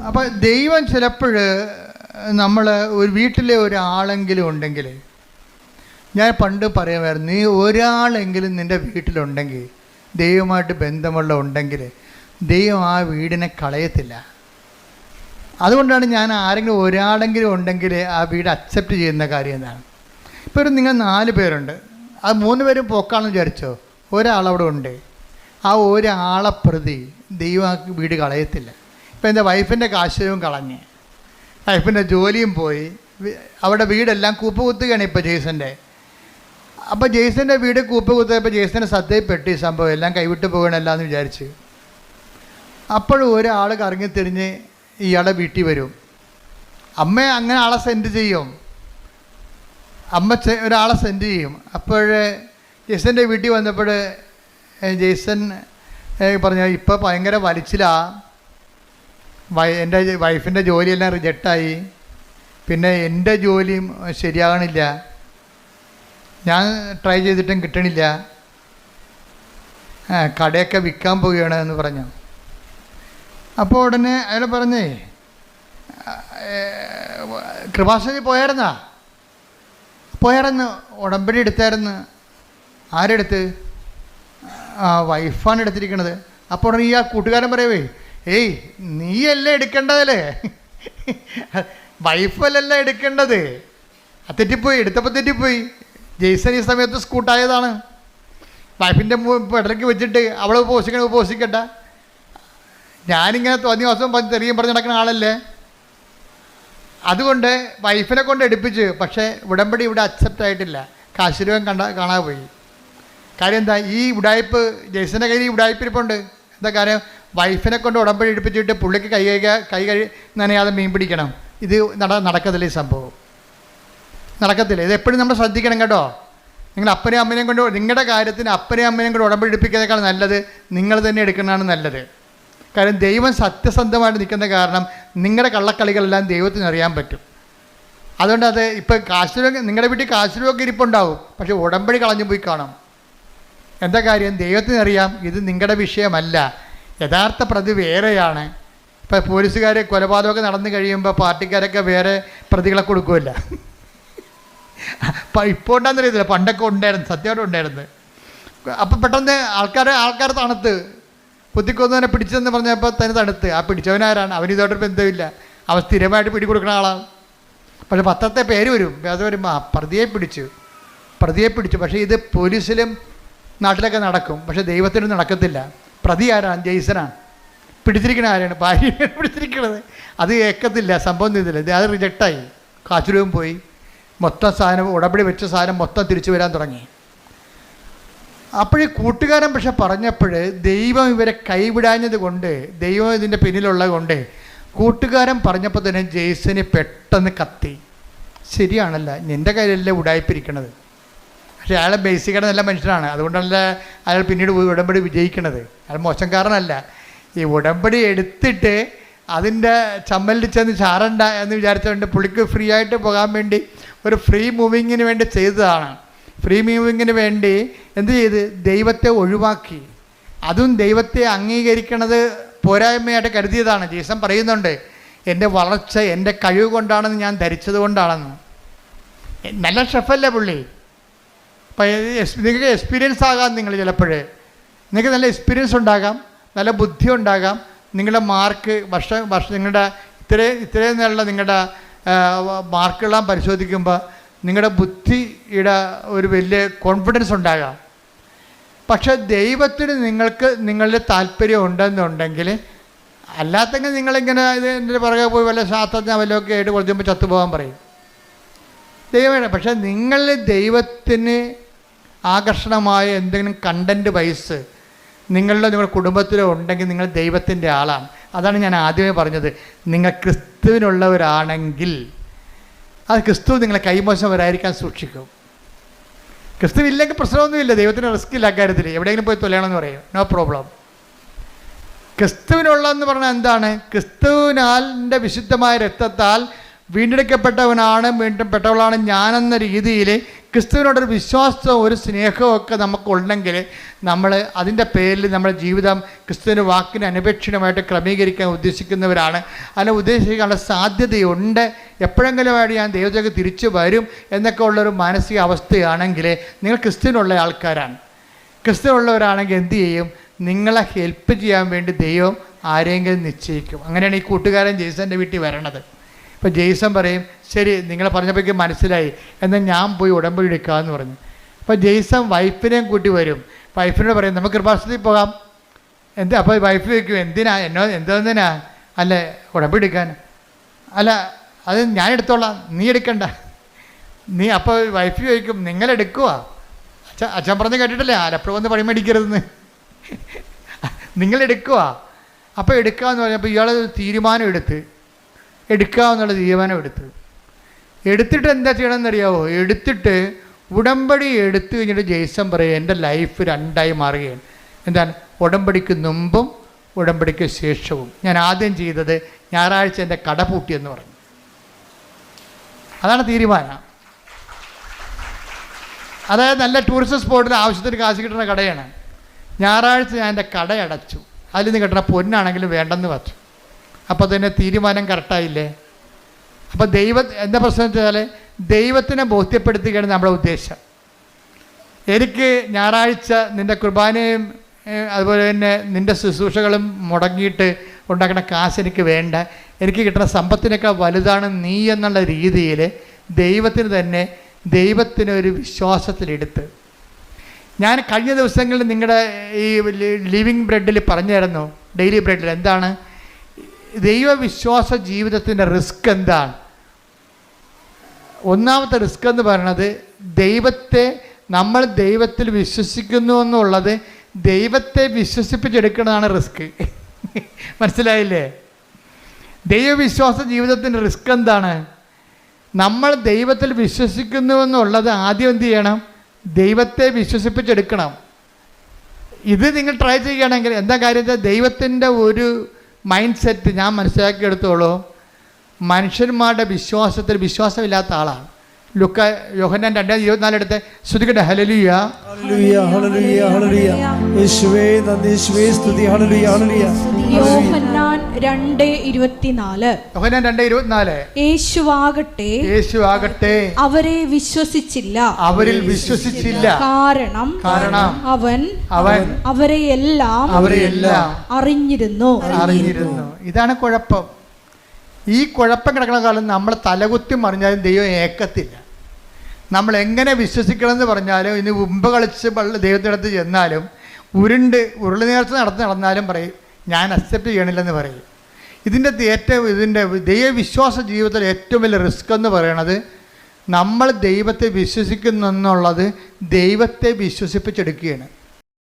അപ്പം ദൈവം ചിലപ്പോൾ നമ്മൾ ഒരു വീട്ടിലെ ഒരാളെങ്കിലും ഉണ്ടെങ്കിൽ, ഞാൻ പണ്ട് പറയുമായിരുന്നു, നീ ഒരാളെങ്കിലും നിൻ്റെ വീട്ടിലുണ്ടെങ്കിൽ, ദൈവമായിട്ട് ബന്ധമുള്ള ഉണ്ടെങ്കിൽ ദൈവം ആ വീടിനെ കളയത്തില്ല. അതുകൊണ്ടാണ് ഞാൻ ആരെങ്കിലും ഒരാളെങ്കിലും ഉണ്ടെങ്കിൽ ആ വീട് അക്സെപ്റ്റ് ചെയ്യുന്ന കാര്യം എന്താണ്. ഇപ്പോൾ നിങ്ങൾ 4 പേരുണ്ട്, അത് 3 പേരും പോക്കാണെന്ന് വിചാരിച്ചോ, ഒരാളവിടെ ഉണ്ട്, ആ ഒരാളെ പ്രതി ദൈവം ആ വീട് കളയത്തില്ല. ഇപ്പം എൻ്റെ വൈഫിൻ്റെ കാശവും കളഞ്ഞ്, വൈഫിൻ്റെ ജോലിയും പോയി, അവിടെ വീടെല്ലാം കൂപ്പുകുത്തുകയാണ് ഇപ്പോൾ ജെയ്സൻ്റെ. അപ്പോൾ ജെയ്സൻ്റെ വീട് കൂപ്പുകുത്തിയപ്പോൾ ജെയ്സൻ്റെ ശ്രദ്ധയിൽപ്പെട്ട് ഈ സംഭവം എല്ലാം കൈവിട്ട് പോകണമല്ല എന്ന് വിചാരിച്ച്. അപ്പോഴും ഒരാൾ കറങ്ങിത്തിരിഞ്ഞ് ഇയാളെ വീട്ടിൽ വരും. അമ്മ അങ്ങനെ ആളെ സെൻഡ് ചെയ്യും, അമ്മ ഒരാളെ സെൻഡ് ചെയ്യും. അപ്പോൾ ജെയ്സൻ്റെ വീട്ടിൽ വന്നപ്പോൾ ജെയ്സൺ പറഞ്ഞു, ഇപ്പോൾ ഭയങ്കര വലിച്ചിലാണ്, എൻ്റെ വൈഫിൻ്റെ ജോലിയെല്ലാം റിജക്റ്റായി, പിന്നെ എൻ്റെ ജോലിയും ശരിയാകണില്ല, ഞാൻ ട്രൈ ചെയ്തിട്ടും കിട്ടണില്ല, കടയൊക്കെ വിൽക്കാൻ പോവുകയാണ് എന്ന് പറഞ്ഞു. അപ്പോൾ ഉടനെ അയാൾ പറഞ്ഞേ, കൃപാസനി പോയായിരുന്നു, ഉടമ്പടി എടുത്തായിരുന്നു. ആരെടുത്ത്? വൈഫാണ് എടുത്തിരിക്കണത്. അപ്പോൾ ഉടനെ ഈ ആ കൂട്ടുകാരൻ പറയവേ, ഏയ് നീയല്ലേ എടുക്കേണ്ടതല്ലേ, വൈഫല്ലല്ല എടുക്കേണ്ടത്. തെറ്റിപ്പോയി, എടുത്തപ്പോൾ തെറ്റിപ്പോയി. ജെയ്സൺ ഈ സമയത്ത് സ്കൂട്ടായതാണ്. വൈഫിൻ്റെ ഇടയ്ക്ക് വെച്ചിട്ട് അവൾ ഉപവസിക്കട്ട, ഞാനിങ്ങനെ തോന്നിയ ദിവസം തെറിയും പറഞ്ഞ് നടക്കുന്ന ആളല്ലേ. അതുകൊണ്ട് വൈഫിനെ കൊണ്ട് എടുപ്പിച്ച്, പക്ഷേ ഉടമ്പടി ഇവിടെ അക്സെപ്റ്റ് ആയിട്ടില്ല, കാശുരൂപം കാണാതെ പോയി. കാര്യം എന്താ, ഈ ഉടായ്പ് ജെയ്സൻ്റെ കയ്യിൽ ഈ ഉടായ്പിരിപ്പുണ്ട്. എന്താ കാര്യം, വൈഫിനെ കൊണ്ട് ഉടമ്പടി എടുപ്പിച്ചിട്ട് പുള്ളിക്ക് കൈ നനയാതെ മീൻ പിടിക്കണം. ഇത് നടക്കത്തില്ല, ഈ സംഭവം നടക്കത്തില്ല. ഇതെപ്പോഴും നമ്മൾ ശ്രദ്ധിക്കണം കേട്ടോ. നിങ്ങൾ അപ്പനെയും അമ്മനെയും കൊണ്ട്, നിങ്ങളുടെ കാര്യത്തിന് അപ്പനെയും അമ്മനെയും കൊണ്ട് ഉടമ്പടി എടുപ്പിക്കുന്നതിനേക്കാൾ നല്ലത് നിങ്ങൾ തന്നെ എടുക്കുന്നതാണ് നല്ലത്. കാര്യം ദൈവം സത്യസന്ധമായിട്ട് നിൽക്കുന്ന കാരണം നിങ്ങളുടെ കള്ളക്കളികളെല്ലാം ദൈവത്തിന് അറിയാൻ പറ്റും. അതുകൊണ്ട് അത് ഇപ്പം നിങ്ങളുടെ വീട്ടിൽ കാശുരൂപമൊക്കെ ഇരിപ്പുണ്ടാവും, പക്ഷെ ഉടമ്പടി കളഞ്ഞു പോയി കാണും. എന്താ കാര്യം, ദൈവത്തിനറിയാം ഇത് നിങ്ങളുടെ വിഷയമല്ല, യഥാർത്ഥ പ്രതി വേറെയാണ്. ഇപ്പം പോലീസുകാർ കൊലപാതകമൊക്കെ നടന്നു കഴിയുമ്പോൾ പാർട്ടിക്കാരൊക്കെ വേറെ പ്രതികളെ കൊടുക്കുമല്ല. ഇപ്പോൾ ഉണ്ടാകുന്നറിയത്തില്ല, പണ്ടൊക്കെ ഉണ്ടായിരുന്നു, സത്യമായിട്ട് ഉണ്ടായിരുന്നു. അപ്പം പെട്ടെന്ന് ആൾക്കാർ തണുത്ത് കുത്തിക്കൊന്നവനെ പിടിച്ചതെന്ന് പറഞ്ഞപ്പോൾ തന്നെ തണുത്ത്. ആ പിടിച്ചവനാരാണ്? അവനിതോട്ടൊരു ബന്ധമില്ല, അവൻ സ്ഥിരമായിട്ട് പിടികൊടുക്കുന്ന ആളാണ്. പക്ഷേ പത്രത്തെ പേര് വരും, അത് വരുമ്പോൾ പ്രതിയെ പിടിച്ചു. പക്ഷേ ഇത് പോലീസിലും നാട്ടിലൊക്കെ നടക്കും, പക്ഷേ ദൈവത്തിനും നടക്കത്തില്ല. പ്രതി ആരാണ്? ജെയ്സനാണ്. പിടിച്ചിരിക്കണ ആരാണ്? ഭാര്യയാണ് പിടിച്ചിരിക്കണത്. അത് ഏക്കത്തില്ല, സംഭവം ചെയ്തില്ല, അത് റിജക്റ്റായി, കാശുരൂപം പോയി, മൊത്തം സാധനം ഉടമ്പടി വെച്ച സാധനം മൊത്തം തിരിച്ചു വരാൻ തുടങ്ങി. അപ്പോഴീ കൂട്ടുകാരൻ പക്ഷെ പറഞ്ഞപ്പോൾ ദൈവം ഇവരെ കൈവിടാഞ്ഞത് കൊണ്ട്, ദൈവം ഇതിൻ്റെ പിന്നിലുള്ളത് കൊണ്ട്, കൂട്ടുകാരൻ പറഞ്ഞപ്പോൾ തന്നെ ജെയ്സന് പെട്ടെന്ന് കത്തി. ശരിയാണല്ല, നിൻ്റെ കയ്യിലല്ലേ ഉടായിപ്പിരിക്കണത്. പക്ഷേ അയാളെ ബേസിക്കായിട്ട് നല്ല മനുഷ്യനാണ്, അതുകൊണ്ടല്ല അയാൾ പിന്നീട് ഉടമ്പടി വിജയിക്കണത്. അയാൾ മോശംകാരനല്ല. ഈ ഉടമ്പടി എടുത്തിട്ട് അതിൻ്റെ ചമ്മലിൽ ചെന്ന് ചാരണ്ട എന്ന് വിചാരിച്ചുകൊണ്ട് പുള്ളിക്ക് ഫ്രീ ആയിട്ട് പോകാൻ വേണ്ടി ഒരു ഫ്രീ മൂവിങ്ങിന് വേണ്ടി ചെയ്തതാണ്. ഫ്രീ മൂവിങ്ങിന് വേണ്ടി എന്ത് ചെയ്ത് ദൈവത്തെ ഒഴിവാക്കി. അതും ദൈവത്തെ അംഗീകരിക്കണത് പോരായ്മയായിട്ട് കരുതിയതാണ്. ജീസൻ പറയുന്നുണ്ട്, എൻ്റെ വളർച്ച എൻ്റെ കഴിവ് കൊണ്ടാണെന്ന് ഞാൻ ധരിച്ചത് കൊണ്ടാണെന്ന്. നല്ല ഷെഫല്ലേ പുള്ളി. അപ്പം നിങ്ങൾക്ക് എക്സ്പീരിയൻസ് ആകാം, നിങ്ങൾ ചിലപ്പോൾ നിങ്ങൾക്ക് നല്ല എക്സ്പീരിയൻസ് ഉണ്ടാകാം, നല്ല ബുദ്ധി ഉണ്ടാകാം. നിങ്ങളുടെ മാർക്ക് വർഷം നിങ്ങളുടെ ഇത്രയും നല്ല നിങ്ങളുടെ മാർക്കെല്ലാം പരിശോധിക്കുമ്പോൾ നിങ്ങളുടെ ബുദ്ധിയുടെ ഒരു വലിയ കോൺഫിഡൻസ് ഉണ്ടാകാം. പക്ഷേ ദൈവത്തിന് നിങ്ങളുടെ താല്പര്യം ഉണ്ടെന്നുണ്ടെങ്കിൽ, അല്ലാത്തെങ്കിൽ നിങ്ങളിങ്ങനെ ഇതിൻ്റെ പുറകെ പോയി വല്ല ശാസ്ത്രജ്ഞ വല്ലതൊക്കെ ആയിട്ട് കുറച്ചുമ്പോൾ ചത്തുപോകാൻ പറയും. ദൈവമാണ്. പക്ഷേ നിങ്ങളിൽ ദൈവത്തിന് ആകർഷണമായ എന്തെങ്കിലും കണ്ടൻറ്റ് വൈസ് നിങ്ങളുടെ കുടുംബത്തിലോ ഉണ്ടെങ്കിൽ നിങ്ങൾ ദൈവത്തിൻ്റെ ആളാണ്. അതാണ് ഞാൻ ആദ്യമേ പറഞ്ഞത്. നിങ്ങൾ ക്രിസ്തുവിനുള്ളവരാണെങ്കിൽ അത് ക്രിസ്തു നിങ്ങളെ കൈമോശം വരാതിരിക്കാൻ സൂക്ഷിക്കും. ക്രിസ്തു ഇല്ലെങ്കിൽ പ്രശ്നമൊന്നുമില്ല, ദൈവത്തിന് റിസ്ക് ഇല്ല കാര്യത്തിൽ. എവിടെയെങ്കിലും പോയി തൊലയണമെന്ന് പറയും, നോ പ്രോബ്ലം. ക്രിസ്തുവിനുള്ളതെന്ന് പറഞ്ഞാൽ എന്താണ്? ക്രിസ്തുവിനാലിൻ്റെ വിശുദ്ധമായ രക്തത്താൽ വീണ്ടെടുക്കപ്പെട്ടവനാണ്, വീണ്ടെടുക്കപ്പെട്ടവളാണ് ഞാനെന്ന രീതിയിൽ ക്രിസ്തുവിനോടൊരു വിശ്വാസവും ഒരു സ്നേഹവും ഒക്കെ നമുക്കുണ്ടെങ്കിൽ നമ്മൾ അതിൻ്റെ പേരിൽ നമ്മുടെ ജീവിതം ക്രിസ്തുവിൻ്റെ വാക്കിന് അനുപേക്ഷണമായിട്ട് ക്രമീകരിക്കാൻ ഉദ്ദേശിക്കുന്നവരാണ്. അതിനെ ഉദ്ദേശിക്കാനുള്ള സാധ്യതയുണ്ട്. എപ്പോഴെങ്കിലുമായിട്ട് ഞാൻ ദൈവത്തിലേക്ക് തിരിച്ചു വരും എന്നൊക്കെ ഉള്ളൊരു മാനസിക അവസ്ഥയാണെങ്കിൽ നിങ്ങൾ ക്രിസ്തുവിനുള്ള ആൾക്കാരാണ്. ക്രിസ്തുവിനുള്ളവരാണെങ്കിൽ എന്തു ചെയ്യും? നിങ്ങളെ ഹെൽപ്പ് ചെയ്യാൻ വേണ്ടി ദൈവം ആരെങ്കിലും നിശ്ചയിക്കും. അങ്ങനെയാണ് ഈ കൂട്ടുകാരൻ ജെയ്സൻ്റെ വീട്ടിൽ വരണത്. ഇപ്പോൾ ജെയ്സൺ പറയും, ശരി നിങ്ങൾ പറഞ്ഞപ്പോഴേക്കും മനസ്സിലായി, എന്നാൽ ഞാൻ പോയി ഉടമ്പടി എടുക്കാമെന്ന് പറഞ്ഞു. അപ്പോൾ ജെയ്സൺ വൈഫിനെയും കൂട്ടി വരും. വൈഫിനോട് പറയും നമുക്ക് കൃപാസനത്തിൽ പോകാം. അപ്പോൾ വൈഫ് ചോദിക്കും, എന്തിനാ എന്തിനാ? അല്ല ഉടമ്പടി എടുക്കാൻ. അല്ല അത് ഞാൻ എടുത്തോളാം, നീ എടുക്കണ്ട. അപ്പോൾ വൈഫ് ചോദിക്കും, നിങ്ങളെടുക്കുക? അച്ഛൻ പറഞ്ഞ് കേട്ടിട്ടില്ലേ, ആലപ്പുഴ വന്ന് പണി മേടിക്കരുതെന്ന്. നിങ്ങളെടുക്കുക. അപ്പോൾ എടുക്കാമെന്ന് പറഞ്ഞപ്പോൾ ഇയാൾ തീരുമാനം എടുക്കാമെന്നുള്ള തീരുമാനം എടുത്തിട്ട് എന്താ ചെയ്യണമെന്നറിയാവോ? എടുത്തിട്ട് ഉടമ്പടി എടുത്തു കഴിഞ്ഞിട്ട് ജെയ്സൺ പറയും, എൻ്റെ ലൈഫ് രണ്ടായി മാറുകയാണ്. എന്താണ്? ഉടമ്പടിക്ക് മുമ്പും ഉടമ്പടിക്ക് ശേഷവും. ഞാൻ ആദ്യം ചെയ്തത് ഞായറാഴ്ച എൻ്റെ കട പൂട്ടിയെന്ന് പറഞ്ഞു. അതാണ് തീരുമാനം. അതായത് നല്ല ടൂറിസ്റ്റ് സ്പോട്ടിൽ ആവശ്യത്തിന് കാശ് കിട്ടുന്ന കടയാണ്. ഞായറാഴ്ച ഞാൻ എൻ്റെ കട അടച്ചു, അതിൽ നിന്ന് കിട്ടുന്ന പൊന്നാണെങ്കിലും വേണ്ടെന്ന് വെച്ചു. അപ്പോൾ തന്നെ തീരുമാനം കറക്റ്റായില്ലേ? അപ്പോൾ എന്താ പ്രശ്നം വെച്ചാൽ ദൈവത്തിനെ ബോധ്യപ്പെടുത്തുകയാണ് നമ്മുടെ ഉദ്ദേശം. എനിക്ക് ഞായറാഴ്ച നിൻ്റെ കുർബാനയും അതുപോലെ തന്നെ നിൻ്റെ ശുശ്രൂഷകളും മുടങ്ങിയിട്ട് ഉണ്ടാക്കുന്ന കാശ് എനിക്ക് വേണ്ട, എനിക്ക് കിട്ടുന്ന സമ്പത്തിനേക്കാൾ വലുതാണ് നീ എന്നുള്ള രീതിയിൽ ദൈവത്തിനൊരു വിശ്വാസത്തിലെടുത്ത്. ഞാൻ കഴിഞ്ഞ ദിവസങ്ങളിൽ നിങ്ങളുടെ ഈ ലിവിങ് ബ്രെഡിൽ പറഞ്ഞായിരുന്നു, ഡെയിലി ബ്രെഡിൽ എന്താണ് ദൈവവിശ്വാസ ജീവിതത്തിൻ്റെ റിസ്ക് എന്താണ്? ഒന്നാമത്തെ റിസ്ക് എന്ന് പറയുന്നത് നമ്മൾ ദൈവത്തിൽ വിശ്വസിക്കുന്നു എന്നുള്ളത് ദൈവത്തെ വിശ്വസിപ്പിച്ചെടുക്കുന്നതാണ് റിസ്ക്. മനസ്സിലായില്ലേ? ദൈവവിശ്വാസ ജീവിതത്തിൻ്റെ റിസ്ക് എന്താണ്? നമ്മൾ ദൈവത്തിൽ വിശ്വസിക്കുന്നു എന്നുള്ളത് ആദ്യം എന്ത് ചെയ്യണം? ദൈവത്തെ വിശ്വസിപ്പിച്ചെടുക്കണം. ഇത് നിങ്ങൾ ട്രൈ ചെയ്യുകയാണെങ്കിൽ എന്താ കാര്യം വെച്ചാൽ ദൈവത്തിൻ്റെ ഒരു മൈൻഡ് സെറ്റ് ഞാൻ മനസ്സിലാക്കിയെടുത്തോളൂ, മനുഷ്യന്മാരുടെ വിശ്വാസത്തിൽ വിശ്വാസമില്ലാത്ത ആളാണ്. യോഹന്നാൻ 2:24 എടുത്ത് ശ്രുതികട്ടെ. ഹല്ലേലൂയ ഹല്ലേലൂയ ഹല്ലേലൂയ ഹല്ലേലൂയ യേശുവേ നന്ദി, യേശുവേ സ്തുതി. Hallelujah hallelujah. യോഹന്നാൻ 2:24 യേശുവാകട്ടെ അവരെ വിശ്വസിച്ചില്ല, അവരിൽ വിശ്വസിച്ചില്ല. കാരണം അവൻ അവരെയെല്ലാം അറിഞ്ഞിരുന്നു. ഇതാണ് കുഴപ്പം. ഈ കുഴപ്പം കിടക്കുന്ന കാലം നമ്മൾ തലകുത്തി മറിഞ്ഞാലും ദൈവം ഏക്കത്തില്ല. നമ്മൾ എങ്ങനെ വിശ്വസിക്കണമെന്ന് പറഞ്ഞാലും ഇനി ഉമ്പ് കളിച്ച് ദൈവത്തിനടുത്ത് ചെന്നാലും ഉരുളി നേർച്ച നടന്നാലും പറയും ഞാൻ അക്സെപ്റ്റ് ചെയ്യണില്ലെന്ന് പറയും. ഇതിൻ്റെ ദൈവവിശ്വാസ ജീവിതത്തിൽ ഏറ്റവും വലിയ റിസ്ക് എന്ന് പറയണത് നമ്മൾ ദൈവത്തെ വിശ്വസിക്കുന്നു എന്നുള്ളത് ദൈവത്തെ വിശ്വസിപ്പിച്ചെടുക്കുകയാണ്.